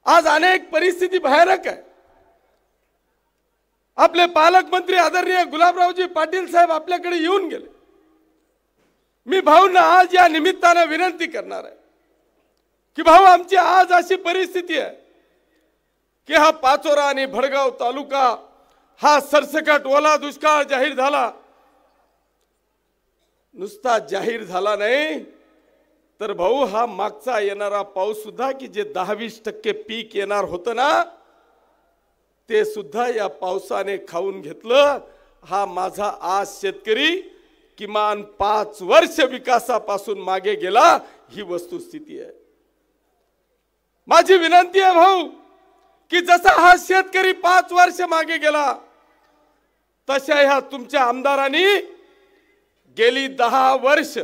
आज अनेक परिस्थिती भयानक आहे। आपले पालकमंत्री आदरणीय गुलाबरावजी पाटील साहेब आपल्याकडे येऊन गेले। मी भाऊंना आज या निमित्ताने विनंती करणार आहे की भाऊ, आमची आज अशी परिस्थिती आहे की हा पाचोरा आणि भडगाव तालुका हा सरसकट ओला दुष्काळ जाहीर झाला। नुसता जाहीर झाला नाही तर भाऊ, हा मागचा येणारा पाऊस सुद्धा की जे 10-20% पीक येणार होतं ना, ते सुद्धा या पावसाने खाऊन घेतलं। हा माझा आज शेतकरी किमान 5 वर्ष विकासापासून मागे गेला, ही वस्तुस्थिती आहे। माझी विनंती आहे भाऊ की जसा हा शेतकरी 5 वर्ष मागे गेला, तशा ह्या तुमच्या आमदारांनी गेली 10 वर्ष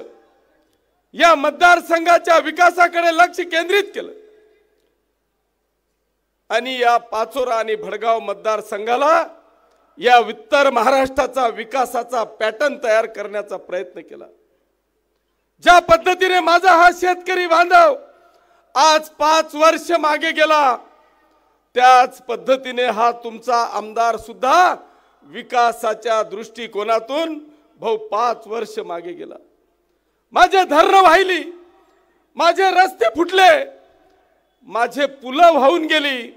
या मतदारसंघाच्या विकासाकडे लक्ष केंद्रित केलं आणि या पाचोरा आणि भडगाव मतदारसंघाला या उत्तर महाराष्ट्राचा विकासाचा पॅटर्न तयार करण्याचा प्रयत्न केला। ज्या पद्धतीने माझा हा शेतकरी बांधव आज 5 वर्ष मागे गेला, त्याच पद्धतीने हा तुमचा आमदार सुद्धा विकासाच्या दृष्टिकोनातून भाऊ 5 वर्ष मागे गेला। माझे धरण वाहिली, माझे रस्ते फुटले, माझे पुलं वाहून गेली।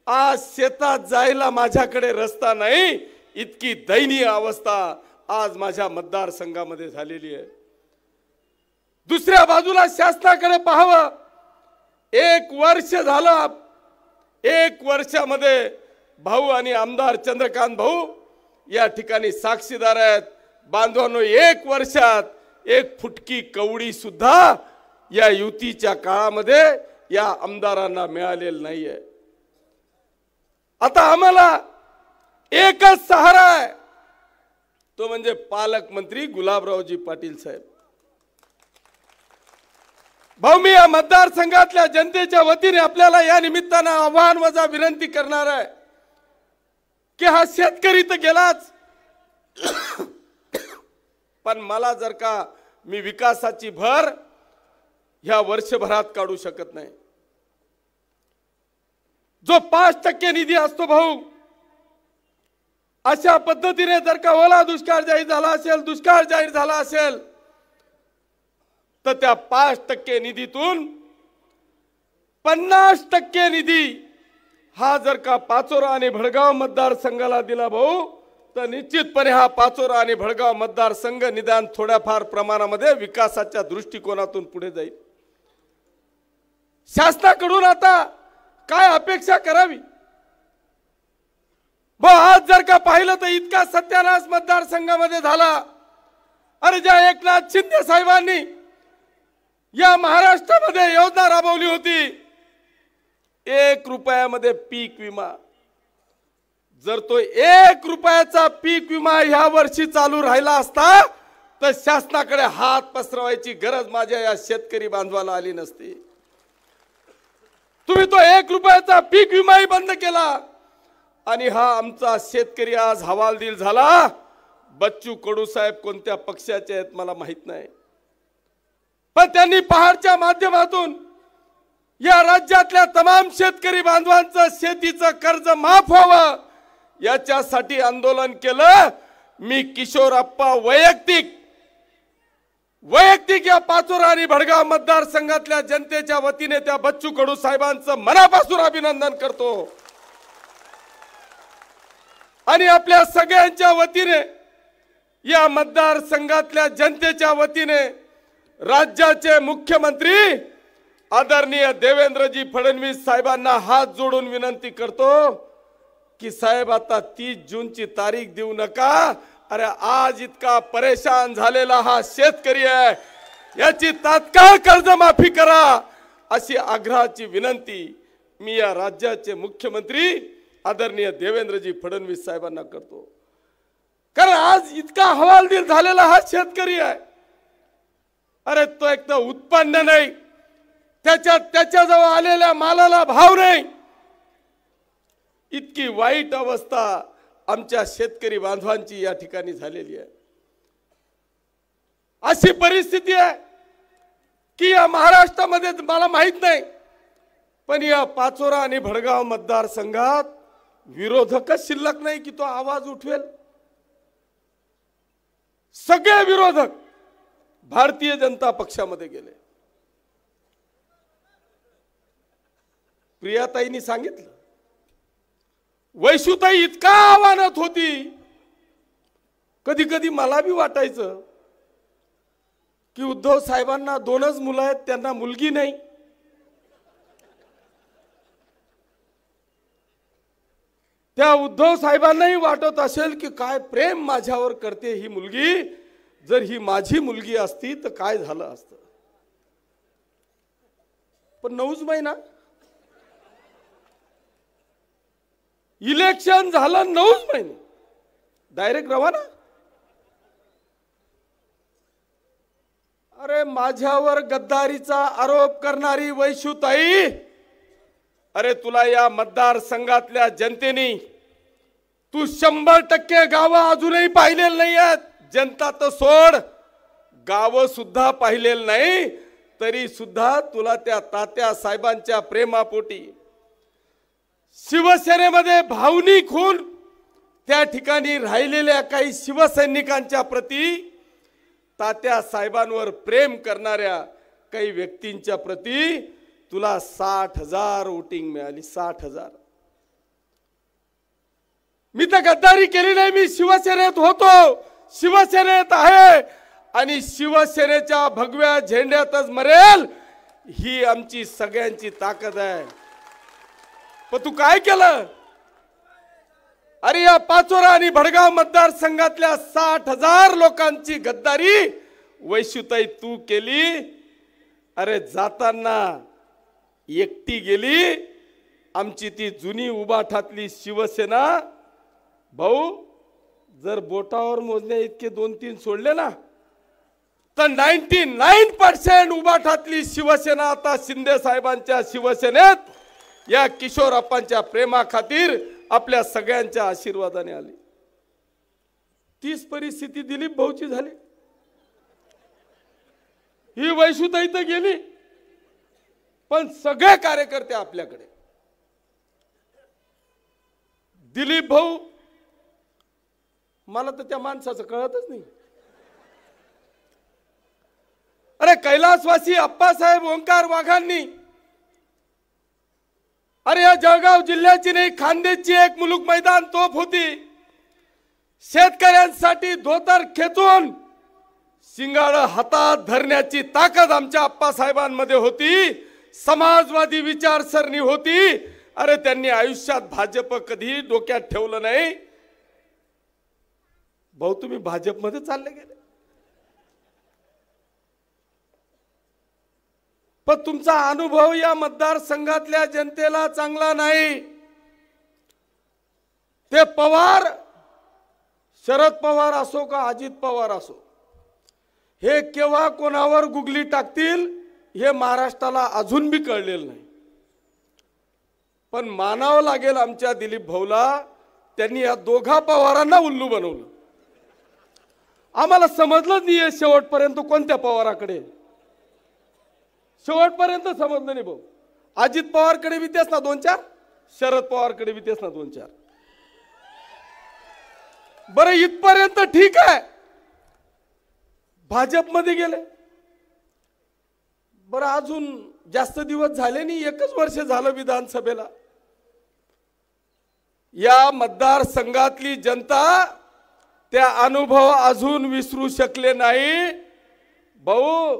आज शेतात जायला माझ्याकडे रस्ता नाही, इतकी दयनीय अवस्था आज माझ्या मतदारसंघामध्ये झालेली आहे। दुसऱ्या बाजूला शासनाकडे पाहावं, 1 वर्ष झालं, 1 वर्षामध्ये भाऊ आणि आमदार चंद्रकांत भाऊ या ठिकाणी साक्षीदार आहेत। बांधवांनो, 1 वर्षात 1 फुटकी कवडी सुद्धा या युतीच्या काळामध्ये या आमदारांना मिळालेलं नाहीये। आता आम्हाला एकच सहारा आहे, तो म्हणजे पालकमंत्री गुलाबरावजी पाटील साहेब। भाऊ, मी या मतदारसंघातल्या जनतेच्या वतीने आपल्याला या निमित्ताने आव्हान वजा विनंती करणार आहे की हा शेतकरी तर गेलाच, पण मला जर का मी विकासाची भर ह्या वर्षभरात काढू शकत नाही। जो 5% निधी असतो भाऊ, अशा पद्धतीने जर का ओला दुष्काळ जाहीर झाला असेल, दुष्काळ जाहीर झाला असेल, तर त्या 5% निधीतून 50% निधी हा जर का पाचोरा आणि भडगाव मतदारसंघाला दिला भाऊ, तर निश्चितपणे हा पाचोरा आणि भडगाव मतदारसंघ निदान थोड्याफार प्रमाणामध्ये विकासाच्या दृष्टिकोनातून पुढे जाईल। शासनाकडून आता काय अपेक्षा करावी भाऊ? आज जर का पाहिलं तर इतका सत्यानाश मतदारसंघामध्ये झाला। अरे, ज्या एकनाथ शिंदे साहेबांनी या महाराष्ट्रामध्ये योजना राबवली होती, 1 रुपयामध्ये पीक विमा, जर तो 1 रुपयाचा पीक विमा ह्या वर्षी चालू राहिला असता तर शासनाकडे हात पसरवायची गरज माझ्या या शेतकरी बांधवाला आली नसती। तुम्ही तो 1 रुपयाचा पीक विमाही बंद केला आणि हा आमचा शेतकरी आज हवालदिल झाला। बच्चू कडू साहेब कोणत्या पक्षाचे आहेत मला माहित नाही, पण त्यांनी पहाडच्या माध्यमातून या राज्यातल्या तमाम शेतकरी बांधवांचं शेतीचं कर्ज माफ व्हावं याच्यासाठी आंदोलन केलं। मी किशोरप्पा वैयक्तिक या पाचोरा आणि भडगाव मतदारसंघातल्या जनतेच्या वतीने त्या बच्चू कडू साहेबांचं मनापासून अभिनंदन करतो आणि आपल्या सगळ्यांच्या वतीने या मतदारसंघातल्या जनतेच्या वतीने राज्याचे मुख्यमंत्री आदरणीय देवेंद्रजी फडणवीस साहेबांना हात जोडून विनंती करतो की साहेब, आता 30 जूनची तारीख देऊ नका। अरे, आज इतका परेशान झालेला हा शेतकरी आहे, याची तात्काळ कर्जमाफी करा, अशी आग्रहाची विनंती मी या राज्याचे मुख्यमंत्री आदरणीय देवेंद्रजी फडणवीस साहेबांना करतो। कारण आज इतका हवालदिल झालेला हा शेतकरी आहे। अरे, तो एक तर उत्पन्न नाही, त्याच्याजवळ आलेल्या मालाला भाव नाही, इतकी वाईट अवस्था आमच्या शेतकरी बांधवांची या ठिकाणी झालेली आहे। अशी परिस्थिती आहे की या महाराष्ट्रामध्ये मला माहित नाही पण या पाचोरा आणि भडगाव मतदारसंघात विरोधकच शिल्लक नाही की तो आवाज उठवेल। सगळे विरोधक भारतीय जनता पक्षामध्ये गेले। प्रियाताईंनी सांगितलं, वैशुताई इतका आव्हानात होती, कधी कधी मला बी वाटायचं की उद्धव साहेबांना दोनच मुलं आहेत, त्यांना मुलगी नाही। त्या उद्धव साहेबांनाही वाटत असेल की काय प्रेम माझ्यावर करते ही मुलगी, जर ही माझी मुलगी असती तर काय झालं असतं। पण 9 महिना इलेक्शन झालं, 9 महिने डायरेक्ट रवाना। अरे माझ्यावर गद्दारीचा आरोप करणारी वैशुताई, अरे तुला या मतदारसंघातल्या जनतेने तू 100% गावं अजूनही पाहिलेली नाही आहेत। जनता तर सोड, गावं सुद्धा पाहिलेली नाही, तरी सुद्धा तुला त्या तात्या साहेबांच्या प्रेमापोटी शिवसेनेमध्ये भावनिक होऊन त्या ठिकाणी राहिलेल्या काही शिवसैनिकांच्या प्रती, तात्या साहेबांवर प्रेम करणाऱ्या काही व्यक्तींच्या प्रती तुला 60,000 वोटिंग मिळाली। 60,000। मी तर गद्दारी केली नाही, मी शिवसेनेत होतो, शिवसेनेत आहे आणि शिवसेनेच्या भगव्या झेंड्यातच मरेल, ही आमची सगळ्यांची ताकद आहे। पण तू काय केलं? अरे या पाचोरा आणि भडगाव मतदारसंघातल्या 60,000 लोकांची गद्दारी वैशुताई तू केली। अरे जाताना एकटी गेली आमची ती जुनी उबाठातली शिवसेना। भाऊ जर बोटावर मोजण्या इतके 2-3 सोडले ना, तर 99% उबाठातली शिवसेना आता शिंदे साहेबांच्या शिवसेनेत या किशोरप्पांच्या प्रेमा खातीर आपल्या सगळ्यांच्या आशीर्वादाने आली। तीच परिस्थिती दिलीप भाऊची झाली। ही वैशुताई तर गेली, पण सगळे कार्यकर्ते आपल्याकडे। दिलीप भाऊ, मला तर त्या माणसाचं कळतच नाही। अरे कैलासवासी अप्पासाहेब ओंकार वाघांनी, अरे या जळगाव जिल्ह्याची नाही खान्देशची एक मुलुक मैदान तोफ होती। शेतकऱ्यांसाठी धोतर खेचून शिंगाड हातात धरण्याची ताकद आमच्या अप्पासाहेबांमध्ये होती, समाजवादी विचारसरणी होती। अरे त्यांनी आयुष्यात भाजप कधी डोक्यात ठेवलं नाही। भाऊ तुम्ही भाजपमध्ये चालले गेले, पण तुमचा अनुभव या मतदारसंघातल्या जनतेला चांगला नाही। ते पवार, शरद पवार असो का अजित पवार असो, हे केव्हा कोणावर गुगली टाकतील हे महाराष्ट्राला अजून बी कळलेलं नाही। पण मानावं लागेल आमच्या दिलीप भाऊला, त्यांनी या दोघा पवारांना उल्लू बनवलं। आम्हाला समजलं नाही शेवटपर्यंत कोणत्या पवाराकडे, शेवटपर्यंत समजलं नाही भाऊ। अजित पवारकडे बी तेच ना 2-4, शरद पवारकडे बी तेच ना 2-4। बरं इथपर्यंत ठीक आहे, भाजपमध्ये गेले। बरं अजून जास्त दिवस झाले नाही, 1च वर्ष झालं विधानसभेला। या मतदारसंघातली जनता त्या अनुभव अजून विसरू शकले नाही। भाऊ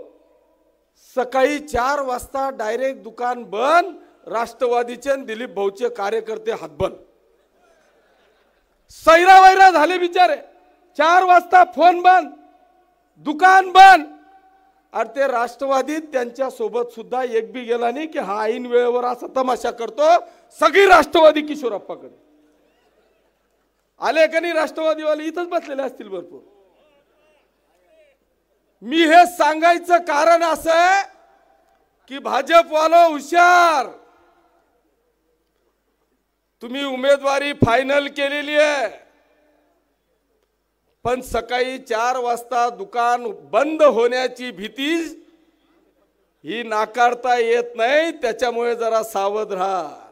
सकाळी 4 वाजता डायरेक्ट दुकान बंद, राष्ट्रवादीचे दिलीप भाऊचे कार्यकर्ते हातबंद, सैरावैरा झाले बिचारे। 4 वाजता फोन बंद, दुकान बंद। अरे ते राष्ट्रवादीत त्यांच्या सोबत सुद्धा एक बी गेला नाही की हा ऐन वेळेवर असा तमाशा करतो। सगळी राष्ट्रवादी किशोरप्पाकडे आले का नाही, राष्ट्रवादीवाले इथंच बसलेले असतील भरपूर। मी हे सांगायचं कारण असं आहे की भाजपवालो हुशार, तुम्ही उमेदवारी फायनल केलेली आहे, पण सकाळी 4 वाजता दुकान बंद होण्याची भीती ही नाकारता येत नाही, त्याच्यामुळे जरा सावध राहा.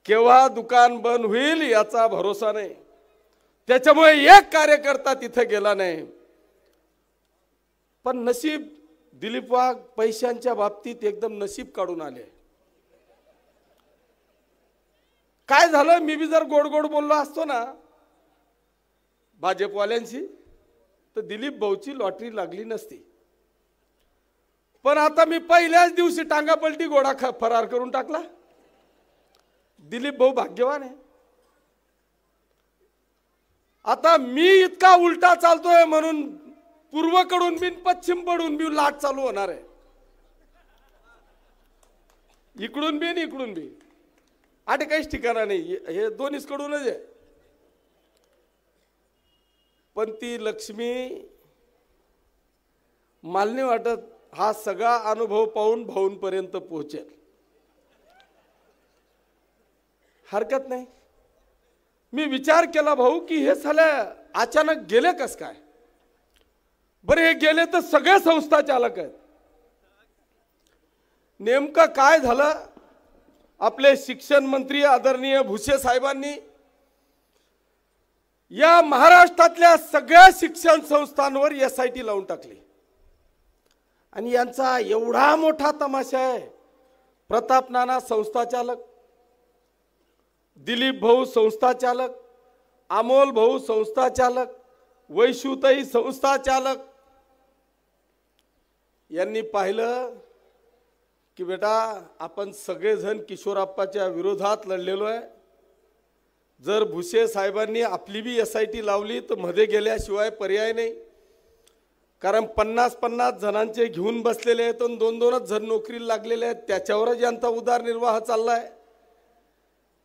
केव्हा दुकान बंद होईल याचा भरोसा नाही. त्याच्यामुळे एक कार्यकर्ता तिथे गेला नाही. पण नशीब दिलीप वाघ पैशांच्या बाबतीत एकदम नशीब काढून आले. काय झालं, मी बी जर गोड गोड बोललो असतो ना भाजपवाल्यांशी तर दिलीप भाऊची लॉटरी लागली नसती. पण आता मी पहिल्याच दिवशी टांगापलटी घोडा फरार करून टाकला. दिलीप भाऊ भाग्यवान आहे. आता मी इतका उलटा चालतोय म्हणून पूर्वकडून बी पश्चिम कडून बी लाट चालू होणार आहे. इकडून बी आणि इकडून बी आटे काहीच ठिकाणा नाही, हे दोन्हीच कडूनच आहे. पण ती लक्ष्मी मला नाही वाटत हा सगळा अनुभव पाहून भाऊंपर्यंत पोहोचेल. हरकत नाही. मी विचार केला भाऊ की हे साले अचानक गेले कस काय. बरे हे गेले तर सगळे संस्था चालक आहेत. नेमकं काय झालं, आपले शिक्षण मंत्री आदरणीय भुसे साहेबांनी या महाराष्ट्रातल्या सगळ्या शिक्षण संस्थांवर SIT लावून टाकली. आणि यांचा एवढा मोठा तमाशा आहे. प्रताप नाना संस्था चालक, दिलीप भाऊ संस्था चालक, अमोल भाऊ संस्था चालक, वैशुताई संस्था चालक. यांनी पाहिलं की बेटा आपण सगळेजण किशोरप्पाच्या विरोधात लढलेलो आहे. जर भुसे साहेबांनी आपली बी SIT लावली तर मध्ये गेल्याशिवाय पर्याय नाही. कारण 50-50 जणांचे घेऊन बसलेले आहेत आणि 2-2च जण नोकरीला लागलेले आहेत. त्याच्यावरच यांचा उदरनिर्वाह चाललाय.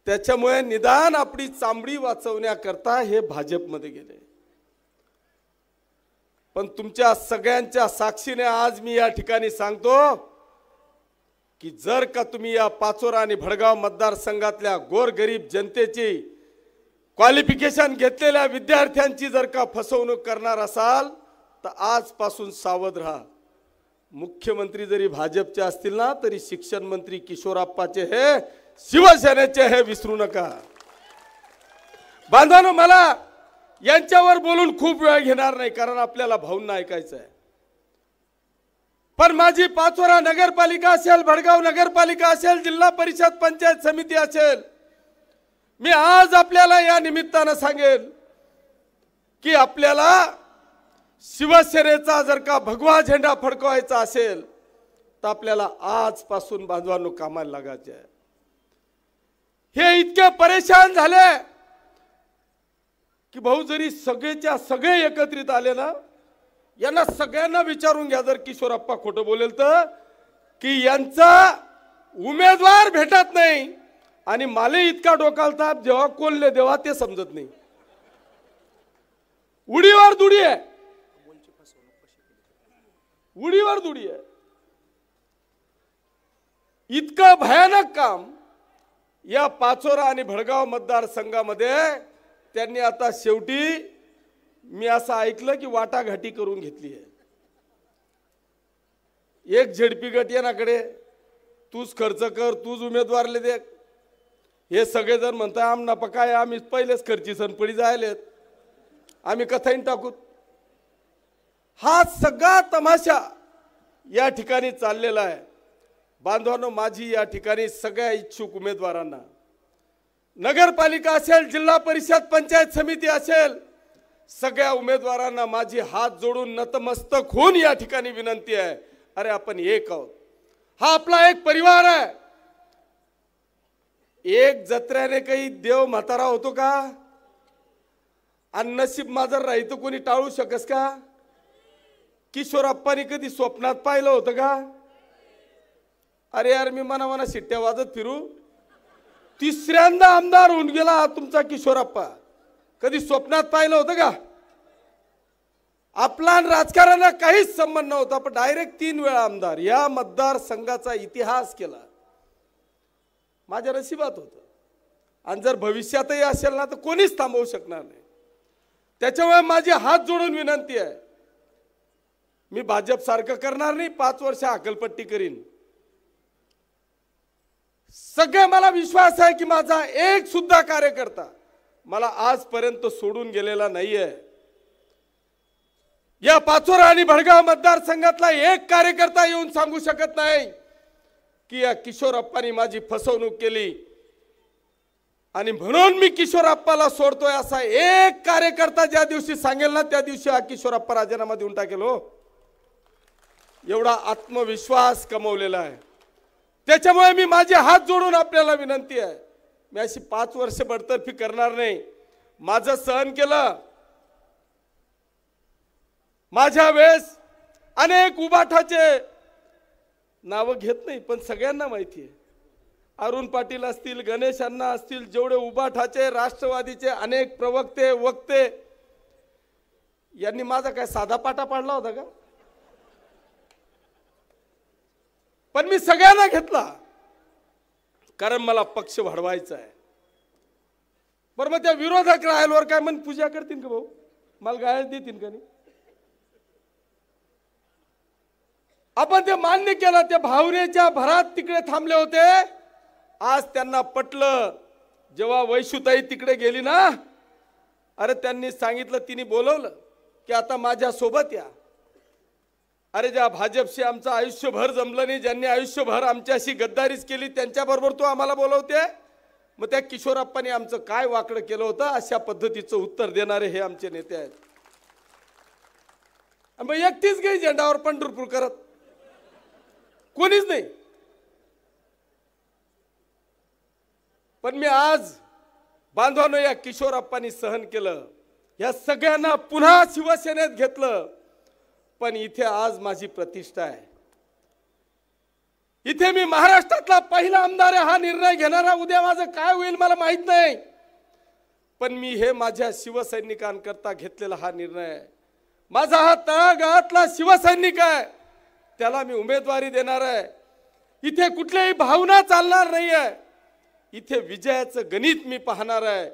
त्याच्यामुळे निदान आपली चांबडी वाचवण्याकरता हे भाजपमध्ये गेले. पण तुमच्या सगळ्यांच्या साक्षीने आज मी या ठिकाणी सांगतो की जर का तुम्ही या पाचोरा आणि भडगाव मतदारसंघातल्या गोरगरीब जनतेची क्वालिफिकेशन घेतलेल्या विद्यार्थ्यांची जर का फसवणूक करणार असाल तर आजपासून सावध राहा. मुख्यमंत्री जरी भाजपचे असतील ना तरी शिक्षण मंत्री किशोरप्पाचे हे शिवसेनेचे हे विसरू नका. बांधवांनो, मला यांच्यावर बोलून खूप वेळ घेणार नाही कारण आपल्याला भाऊंना ऐकायचं आहे. पण माझी पाचोरा नगरपालिका असेल, भडगाव नगरपालिका असेल, जिल्हा परिषद पंचायत समिती असेल, मी आज आपल्याला या निमित्तानं सांगेल की आपल्याला शिवसेनेचा जर का भगवा झेंडा फडकवायचा असेल तर आपल्याला आजपासून बांधवांनो कामाला लागायचे आहे. हे इतके परेशान झाले की भाऊ जरी सगळेच्या सगळे एकत्रित आले ना, यांना सगळ्यांना विचारून घ्या जर किशोरप्पा खोटं बोलेल तर, की यांचा उमेदवार भेटत नाही आणि माले इतका डोकाल ताप जेव्हा कोल्हे देवा ते समजत नाही. उडीवर दुडी आहे, उडीवर दुडी आहे. इतकं भयानक काम या पाचोरा आणि भडगाव मतदारसंघामध्ये त्यांनी आता शेवटी मी असं ऐकलं की वाटाघाटी करून घेतली आहे. एक झेडपी गट येण्याकडे तूच खर्च कर, तूच उमेदवारले दे. हे सगळेजण म्हणतात आमना पकाय आम्ही पहिलेच खर्ची सनपडी जायलेत, आम्ही कथाईन टाकूत. हा सगळा तमाशा या ठिकाणी चाललेला आहे. बांधवांनो, माझी या ठिकाणी सगळ्या इच्छुक उमेदवारांना, नगरपालिका असेल, जिल्हा परिषद पंचायत समिती असेल, सगळ्या उमेदवारांना माझी हात जोडून नतमस्तक होऊन या ठिकाणी विनंती आहे. अरे आपण एक आहोत, हा आपला एक परिवार आहे. एक जत्र्याने काही देव म्हातारा होतो का? आणि नशीब माझं राहितं कोणी टाळू शकस का? किशोरप्पांनी कधी स्वप्नात पाहिलं होतं का? अरे यार, मी मना शिट्ट्या वाजत फिरू, तिसऱ्यांदा आमदार होऊन गेला तुमचा किशोरप्पा. कधी स्वप्नात पाहिलं होतं का? आपला राजकारणाला काहीच संबंध नव्हता, पण डायरेक्ट 3 वेळा आमदार. या मतदारसंघाचा इतिहास केला. माझ्या नशिबात होतं. आणि जर भविष्यातही असेल ना तर कोणीच थांबवू शकणार नाही. त्याच्यामुळे माझी हात जोडून विनंती आहे मी भाजप सारखं करणार नाही, 5 वर्ष अकलपट्टी करीन। सगळे मला विश्वास आहे की माझा एक सुद्धा कार्यकर्ता मला आजपर्यंत सोडून गेलेला नाहीये। या पाचोरा आणि भडगाव मतदारसंघातला एक कार्यकर्ता येऊन सांगू शकत नाही की या किशोरप्पांनी माझी फसवणूक केली आणि म्हणून मी किशोरप्पाला सोडतोय, असा एक कार्यकर्ता ज्या दिवशी सांगेल ना त्या दिवशी हा किशोरप्पा राजीनामा देऊन टाकेल हो। एवढा आत्मविश्वास कमवलेला आहे। त्याच्यामुळे मी माझे हात जोडून आपल्याला विनंती आहे, मी अशी 5 वर्ष बडतर्फी करणार नाही। माझं सहन केलं, माझ्या वेळेस अनेक उबाठाचे नाव घेत नाही पण सगळ्यांना माहिती आहे, अरुण पाटील असतील, गणेश अण्णा असतील, जेवढे उबाठाचे राष्ट्रवादीचे अनेक प्रवक्ते वक्ते, यांनी माझा काय साधा पाटा पाडला होता का? पण मी सगळ्यांना घेतला कारण मला पक्ष वाढवायचा आहे। बरं मग त्या विरोधक राहिल्यावर काय मन पूजा करतील का भाऊ, मला गाय देतील का नाही? आपण ते मान्य केलं, त्या भावनेच्या भरात तिकडे थांबले होते। आज त्यांना पटलं, जेव्हा वैशुताई तिकडे गेली ना, अरे त्यांनी सांगितलं, तिने बोलवलं की आता माझ्या सोबत या। अरे ज्या भाजपशी आमचं आयुष्यभर जमलं नाही, ज्यांनी आयुष्यभर आमच्याशी गद्दारीच केली, त्यांच्याबरोबर तू आम्हाला बोलवते? मग त्या किशोरप्पांनी आमचं काय वाकडं केलं होतं, अशा पद्धतीचं उत्तर देणारे हे आमचे नेते आहेत। मग एकटीच गई झेंडावर पंढरपूर करत, कोणीच नाही। पण मी आज बांधवांनो या किशोरप्पांनी सहन केलं, या सगळ्यांना पुन्हा शिवसेनेत घेतलं, पण इथे आज माझी प्रतिष्ठा आहे। इथे मी महाराष्ट्रातला पहिला आमदार आहे, हा निर्णय घेणारा उद्या माझं काय होईल मला माहित नाही, पण मी हे माझ्या शिवसैनिकांकरता घेतलेला हा निर्णय आहे। माझा हा तळागाळातला शिवसैनिक आहे, त्याला मी उमेदवारी देणार आहे। इथे कुठल्याही भावना चालणार नाही आहे, इथे विजयाचं गणित मी पाहणार आहे।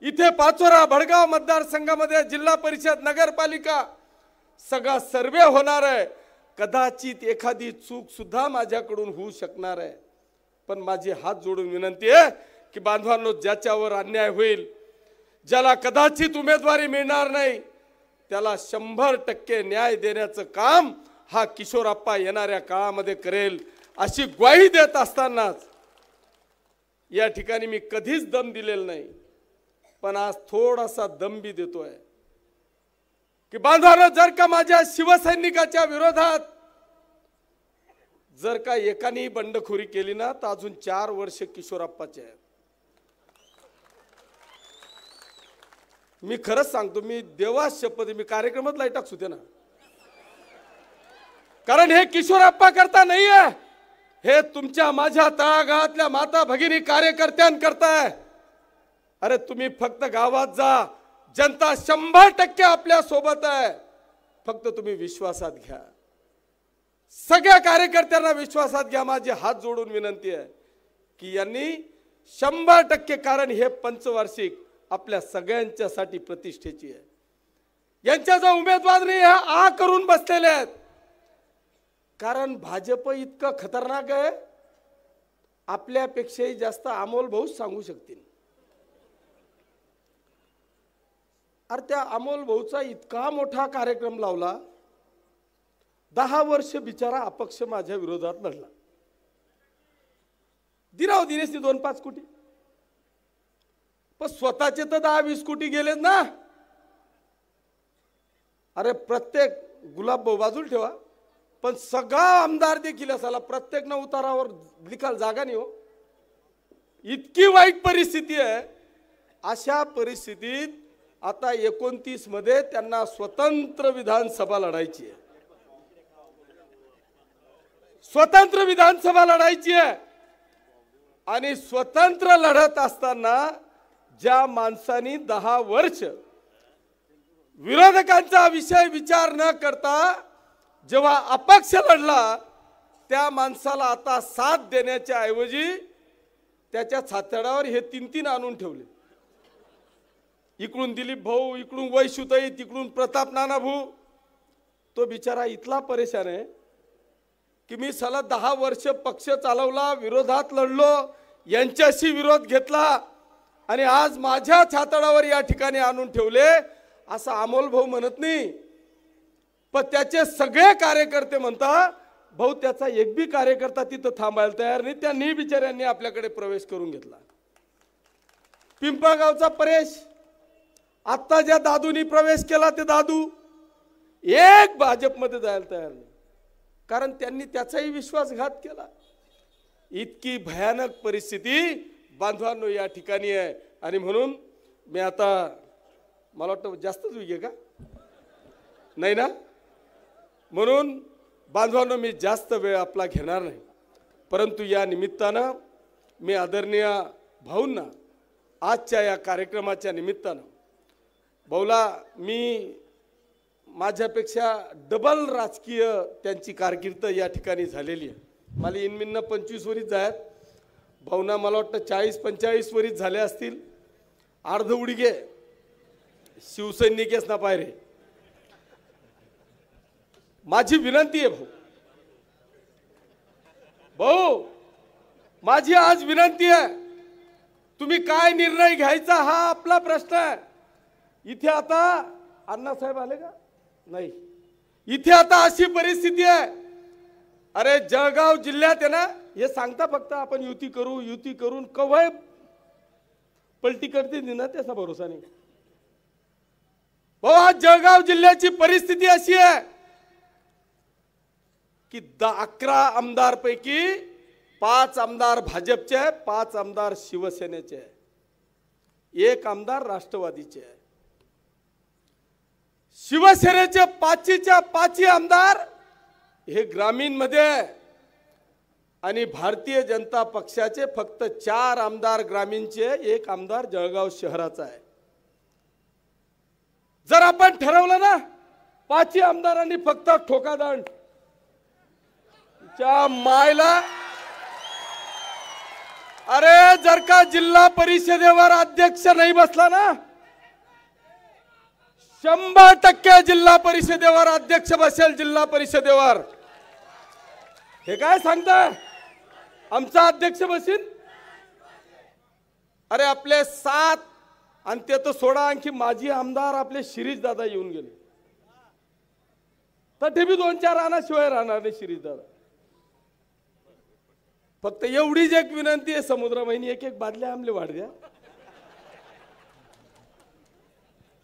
इथे पाचोरा भडगाव मतदारसंघामध्ये जिल्हा परिषद नगरपालिका सगळा सर्वे होणार आहे। कदाचित एखादी चूक सुद्धा माझ्याकडून होऊ शकणार आहे, पण माझी हात जोडून विनंती आहे की बांधवांनो, ज्याच्यावर अन्याय होईल, ज्याला कदाचित उमेदवारी मिळणार नाही, त्याला 100% न्याय देण्याचं काम हा किशोरप्पा येणाऱ्या काळामध्ये करेल, अशी ग्वाही देत असतानाच या ठिकाणी मी कधीच दम दिलेला नाही, पण आज थोडासा दम बी देतोय की बांधवांनो, जर का माझ्या शिवसैनिकाच्या विरोधात जर का एकाने बंडखोरी केली ना, तर अजून 4 वर्ष किशोरप्पाचे आहेत। मी खरंच सांगतो, मी देवास शपथ, मी कार्यक्रमात लाईटाक सुते ना, कारण हे किशोरप्पा करता नाहीये, हे तुमच्या माझ्या तळागाळातल्या माता भगिनी कार्यकर्त्यांकरताय। अरे तुम्ही फक्त गावात जा, जनता 100% आपल्या सोबत आहे, फक्त तुम्ही विश्वासात घ्या। सगळ्या कार्यकर्त्यांना विश्वासात घ्या। माझे हात जोडून विनंती आहे की यांनी 100%, कारण हे पंचवार्षिक आपल्या सगळ्यांच्यासाठी प्रतिष्ठेची आहे। यांच्या जो उमेदवार नाही हा आ करून बसलेले आहेत, कारण भाजप इतकं खतरनाक आहे, आपल्यापेक्षाही जास्त अमोल भाऊ सांगू शकतील। अरे त्या अमोल भाऊचा इतका मोठा कार्यक्रम लावला, 10 वर्ष बिचारा अपक्ष माझ्या विरोधात लढला, दिराव दिनेशनी 2-5 कोटी, पण स्वतःचे तर 10-20 कोटी गेलेत ना। अरे प्रत्येक गुलाब भाऊ बाजूला ठेवा, पण सगळा आमदार देखील असाला, प्रत्येक ना उतारावर लिखाल जागा नाही हो, इतकी वाईट परिस्थिती आहे। अशा परिस्थितीत आता 29 मध्ये त्यांना स्वतंत्र विधानसभा लढायची आहे, स्वतंत्र विधानसभा लढायची आहे। आणि स्वतंत्र लढत असताना ज्या माणसांनी 10 वर्ष विरोधकांचा विषय विचार न करता जेव्हा अपक्ष लढला, त्या माणसाला आता साथ देण्याच्या ऐवजी त्याच्या छात्यावर हे 3-3 आणून ठेवले। इकडून दिलीप भाऊ, इकडून वैशुताई, तिकडून प्रताप नाना भाऊ, तो बिचारा इतला परेशान आहे की मी साला 10 वर्ष पक्ष चालवला, विरोधात लढलो, यांच्याशी विरोध घेतला आणि आज माझ्या छातडावर या ठिकाणी आणून ठेवले असं अमोल भाऊ म्हणत नाही, पण त्याचे सगळे कार्यकर्ते म्हणतात भाऊ त्याचा एक बी कार्यकर्ता तिथं थांबायला तयार नाही, त्यांनी बिचाऱ्यांनी आपल्याकडे प्रवेश करून घेतला। पिंपळगावचा परेश, आता ज्या दादूनी प्रवेश केला ते दादू एक भाजपमध्ये जायला तयार नाही, कारण त्यांनी त्याचाही विश्वासघात केला। इतकी भयानक परिस्थिती बांधवांनो या ठिकाणी आहे आणि म्हणून मी आता मला वाटतं जास्तच वेळ का नाही ना, म्हणून बांधवांनो मी जास्त वेळ आपला घेणार नाही, परंतु या निमित्तानं मी आदरणीय भाऊंना आजच्या या कार्यक्रमाच्या निमित्तानं भाऊला मी माझ्यापेक्षा डबल राजकीय त्यांची कारकीर्द या ठिकाणी झालेली आहे। मला इनमिन्न 25 वरीच आहेत, भाऊना मला वाटतं 40-45 वरीच झाले असतील। अर्ध उडगे शिवसैनिकेच ना पायरे। माझी विनंती आहे भाऊ, माझी आज विनंती आहे, तुम्ही काय निर्णय घ्यायचा हा आपला प्रश्न आहे। इथे आता अण्णासाहेब आले का नाही, इथे आता अशी परिस्थिती आहे, अरे जळगाव जिल्ह्यात आहे ना, हे सांगता फक्त आपण युती करू, युती करून कवय पलटी करते ना, त्याचा भरोसा नाही भाऊ। आज जळगाव जिल्ह्याची परिस्थिती अशी आहे की 11 आमदार पैकी 5 आमदार भाजपचे आहे, 5 आमदार शिवसेनेचे आहे, 1 आमदार राष्ट्रवादीचे आहे। शिवसेनेचे 5च्या 5 आमदार हे ग्रामीण मध्ये आणि भारतीय जनता पक्षाचे फक्त 4 आमदार ग्रामीणचे, 1 आमदार जळगाव शहराचा आहे। जर आपण ठरवलं ना 5 आमदारांनी फक्त ठोकादंड च्या मायला, अरे जर का जिल्हा परिषदेवर अध्यक्ष नाही बसला ना, 100% जिल्हा परिषदेवर अध्यक्ष बसेल जिल्हा परिषदेवर। हे काय सांगताय आमचा अध्यक्ष बसेल? अरे आपले 7 आणि ते तर सोडा, आणखी माजी आमदार आपले शिरीष दादा येऊन गेले, तर बी 2-4 राहण्याशिवाय राहणार नाही शिरीष दादा। फक्त एवढीच एक विनंती आहे, समुद्र महिनी 1-1 बादल्या आमले वाढ द्या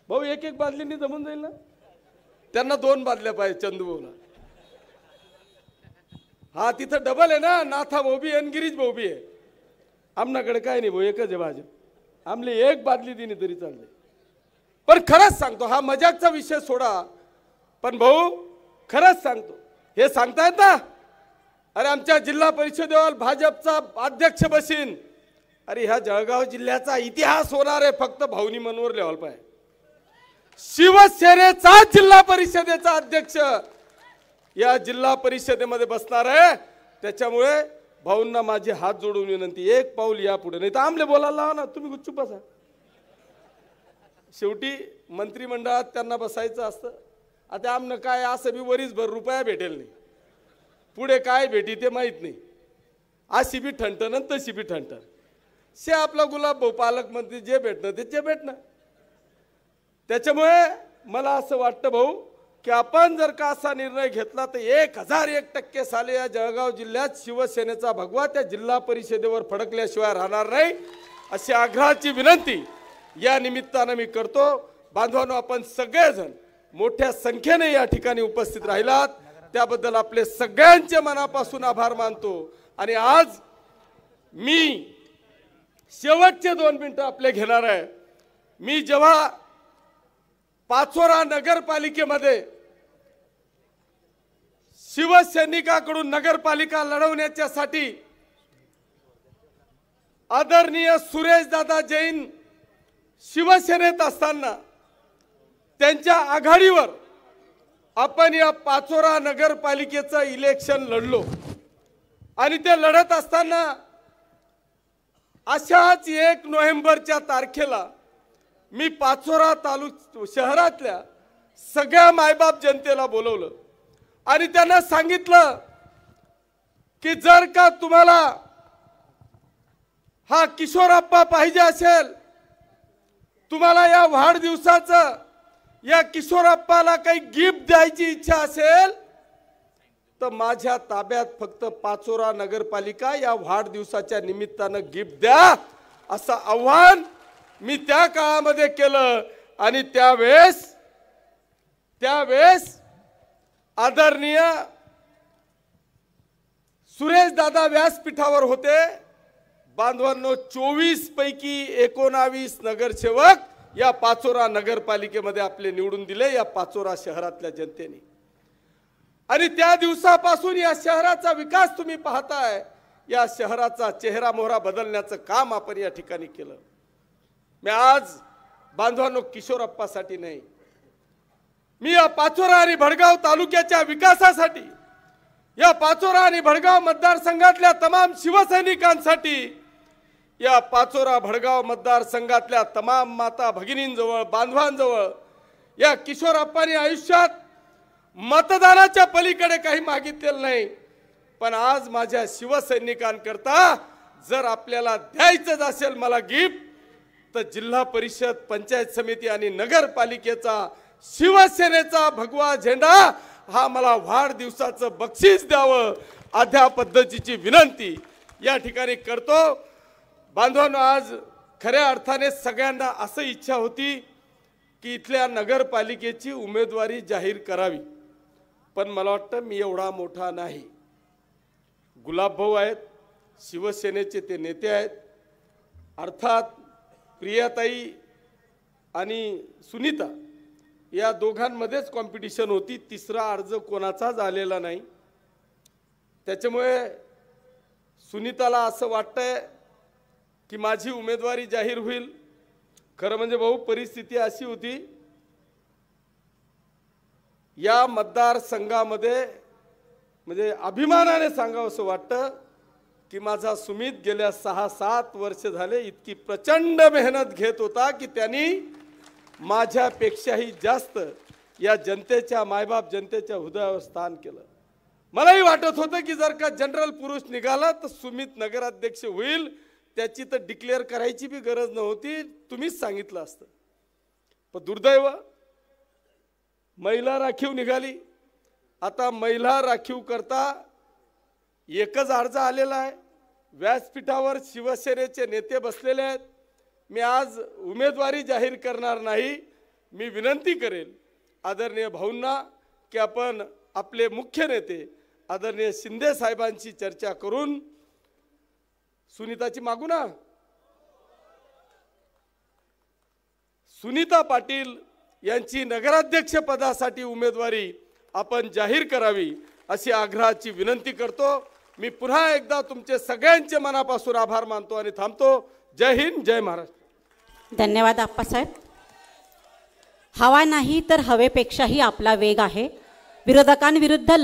भाऊ, 1-1 बादलीनी जमून जाईल ना, त्यांना 2 बादल्या पाहिजे चंदू भाऊला। हा तिथं डबल आहे ना, नाथा भाऊ बी आणि गिरीश भाऊ बी आहे, आमनाकडे काय नाही भाऊ, एकच आहे भाजप, आमले 1 बादली दिली तरी चालते। पण खरंच सांगतो, हा मजाकचा विषय सोडा, पण भाऊ खरंच सांगतो, हे सांगतायत ना अरे आमच्या जिल्हा परिषदेवर भाजपचा अध्यक्ष बसीन, अरे ह्या जळगाव जिल्ह्याचा इतिहास होणार आहे फक्त भाऊनी मनोहर लेवल पाय। शिवसेनेचा जिल्हा परिषदेचा अध्यक्ष या जिल्हा परिषदेमध्ये बसणार आहे, त्याच्यामुळे भाऊंना माझी हात जोडून विनंती, 1 पाऊल या पुढे, नाही तर आमले बोलायला लावा ना, तुम्ही गुपचूप बसा। शेवटी मंत्रिमंडळात त्यांना बसायचं असतं, आता आमनं काय असं बी वरीच भर रुपया भेटेल नाही, पुढे काय भेटी ते माहित नाही, अशी बी ठणठण तशी बी ठणठण, शे आपला गुलाब भाऊ पालकमंत्री जे भेटणं ते भेटणं। त्याच्यामुळे मला असं वाटतं भाऊ की आपण जर का असा निर्णय घेतला तर 1001% साले या जळगाव जिल्ह्यात शिवसेनेचा भगवा त्या जिल्हा परिषदेवर फडकल्याशिवाय राहणार नाही, अशी आग्रहाची विनंती या निमित्तानं मी करतो। बांधवांनो, आपण सगळेजण मोठ्या संख्येने या ठिकाणी उपस्थित राहिलात, त्याबद्दल आपले सगळ्यांचे मनापासून आभार मानतो। आणि आज मी शेवटचे 2 मिनिटं आपले घेणार आहे। मी जेव्हा पाचोरा नगरपालिकेमध्ये शिवसैनिकाकडून नगरपालिका लढवण्याच्यासाठी आदरणीय सुरेश दादा जैन शिवसेनेत असताना त्यांच्या आघाडीवर आपण या पाचोरा नगरपालिकेचं इलेक्शन लढलो आणि ते लढत असताना अशाच 1 नोव्हेंबरच्या तारखेला मी पाचोरा शहरातल्या सगळ्या मायबाप जनतेला बोलवलं आणि त्यांना सांगितलं की जर का तुम्हाला हा किशोरप्पा पाहिजे असेल, तुम्हाला या वाढदिवसाचं या किशोरप्पाला काही गिफ्ट द्यायची इच्छा असेल तर माझ्या ताब्यात फक्त पाचोरा नगरपालिका या वाढदिवसाच्या निमित्तानं गिफ्ट द्या असं आव्हान मी त्या काळामध्ये केलं। आणि त्यावेळेस आदरणीय सुरेश दादा व्यासपीठावर होते। बांधवांनो, 24 पैकी 19 नगरसेवक या पाचोरा नगरपालिकेमध्ये आपले निवडून दिले या पाचोरा शहरातल्या जनतेने। आणि त्या दिवसापासून या शहराचा विकास तुम्ही पाहताय, या शहराचा चेहरा मोहरा बदलण्याचं काम आपण या ठिकाणी केलं। मी आज बांधवांनो किशोरप्पासाठी नाही, मी या पाचोरा आणि भडगाव तालुक्याच्या विकासासाठी, या पाचोरा आणि भडगाव मतदारसंघातल्या तमाम शिवसैनिकांसाठी, या पाचोरा भडगाव मतदारसंघातल्या तमाम माता भगिनींजवळ बांधवांजवळ या किशोरप्पांनी आयुष्यात मतदानाच्या पलीकडे काही मागितलेलं नाही। पण आज माझ्या शिवसैनिकांकरता जर आपल्याला द्यायचंच असेल मला गिफ्ट, तर जिल्हा परिषद, पंचायत समिती आणि नगरपालिकेचा शिवसेनेचा भगवा झेंडा हा मला वाढदिवसाचं बक्षीस द्यावं, अध्या पद्धतीची विनंती या ठिकाणी करतो। बांधवांनो, आज खऱ्या अर्थाने सगळ्यांना असं इच्छा होती की इथल्या नगरपालिकेची उमेदवारी जाहीर करावी, पण मला वाटतं मी एवढा मोठा नाही। गुलाबभाऊ आहेत, शिवसेनेचे ते नेते आहेत, अर्थात प्रियाताई आणि सुनीता या दोघांमध्येच कॉम्पिटिशन होती, तिसरा अर्ज कोणाचाच आलेला नाही। त्याच्यामुळे सुनीताला असं वाटतंय की माझी उमेदवारी जाहीर होईल। खरं म्हणजे भाऊ परिस्थिती अशी होती, या मतदारसंघामध्ये म्हणजे अभिमानाने सांगावं असं वाटतं की माझा सुमित गेल्या 6-7 वर्ष झाले इतकी प्रचंड मेहनत घेत होता की त्यांनी माझ्यापेक्षाही जास्त या जनतेच्या, मायबाप जनतेच्या हृदयावर स्थान केलं। मलाही वाटत होतं की जर का जनरल पुरुष निघाला तर सुमित नगराध्यक्ष होईल, त्याची तर डिक्लेअर करायची भी गरज नव्हती, तुम्हीच सांगितलं असतं। पण दुर्दैव महिला राखीव निघाली। आता महिला राखीव करता एकच अर्ज आलेला आहे, व्यासपीठावर शिवसेनेचे नेते बसलेले आहेत। मी आज उमेदवारी जाहीर करणार नाही, मी विनंती करेल आदरणीय भाऊंना की आपण आपले मुख्य नेते आदरणीय शिंदे साहेबांची चर्चा करून सुनीताची मागू ना, सुनीता पाटील यांची नगराध्यक्ष पदासाठी उमेदवारी आपण जाहीर करावी अशी आग्रहाची विनंती करतो। मी पुन्हा एकदा तुमचे सगळ्यांचे मनापासून आभार मानतो आणि थांबतो। जय हिंद, जय महाराष्ट्र। धन्यवाद आप्पासाहेब। हवा नाही तर हवेपेक्षाही आपला वेग आहे। विरोधकांविरुद्ध